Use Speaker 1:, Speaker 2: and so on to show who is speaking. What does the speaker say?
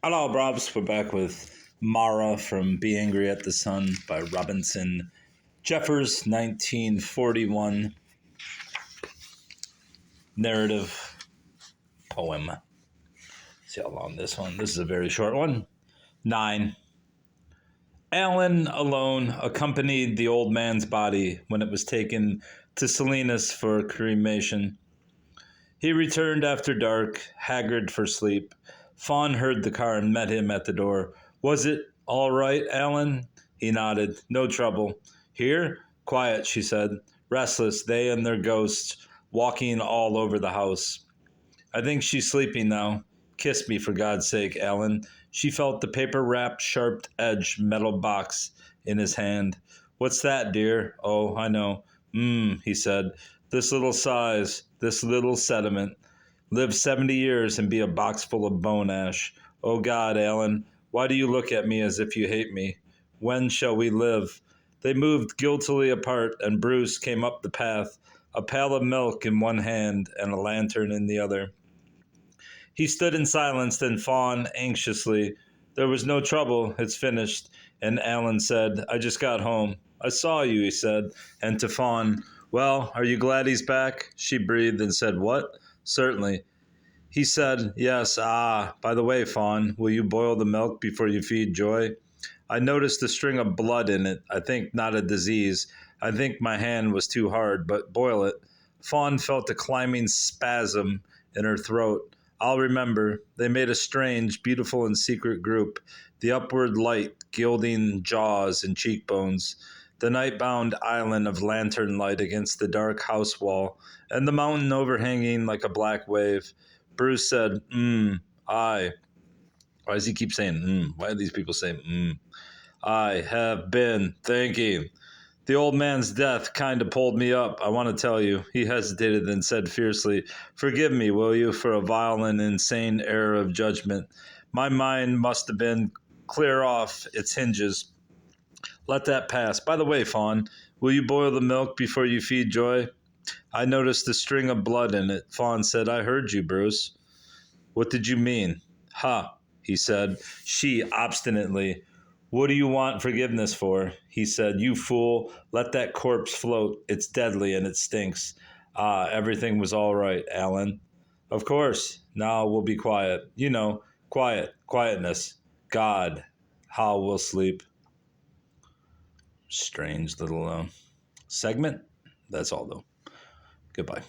Speaker 1: Hello, Brobs. We're back with Mara from Be Angry at the Sun by Robinson Jeffers, 1941 narrative poem. See how long this one. This is a very short one. 9. Alan alone accompanied the old man's body when it was taken to Salinas for cremation. He returned after dark, haggard for sleep. Fawn heard the car and met him at the door. Was it all right, Alan? He nodded. No trouble. Here? Quiet, she said. Restless, they and their ghosts, walking all over the house. I think she's sleeping now. Kiss me, for God's sake, Alan. She felt the paper-wrapped, sharp-edged metal box in his hand. What's that, dear? Oh, I know. He said. This little size, this little sediment. Live 70 years and be a box full of bone ash. Oh, God, Alan, why do you look at me as if you hate me? When shall we live? They moved guiltily apart, and Bruce came up the path, a pail of milk in one hand and a lantern in the other. He stood in silence, then Fawn anxiously. There was no trouble. It's finished. And Alan said, I just got home. I saw you, he said. And to Fawn, well, are you glad he's back? She breathed and said, what? Certainly. He said, yes, by the way, Fawn, will you boil the milk before you feed Joy? I noticed a string of blood in it. I think not a disease. I think my hand was too hard, but boil it. Fawn felt a climbing spasm in her throat. I'll remember. They made a strange, beautiful, and secret group. The upward light gilding jaws and cheekbones. The night-bound island of lantern light against the dark house wall, and the mountain overhanging like a black wave. Bruce said, I. Why does he keep saying, Why do these people say, I have been thinking. The old man's death kind of pulled me up, I want to tell you. He hesitated, then said fiercely, forgive me, will you, for a vile and insane error of judgment. My mind must have been clear off its hinges. Let that pass. By the way, Fawn, will you boil the milk before you feed Joy? I noticed a string of blood in it. Fawn said, I heard you, Bruce. What did you mean? He said. She obstinately. What do you want forgiveness for? He said, you fool, let that corpse float. It's deadly and it stinks. Everything was all right, Alan. Of course. Now we'll be quiet. You know, quietness. God, how we'll sleep. Strange little segment. That's all, though. Goodbye.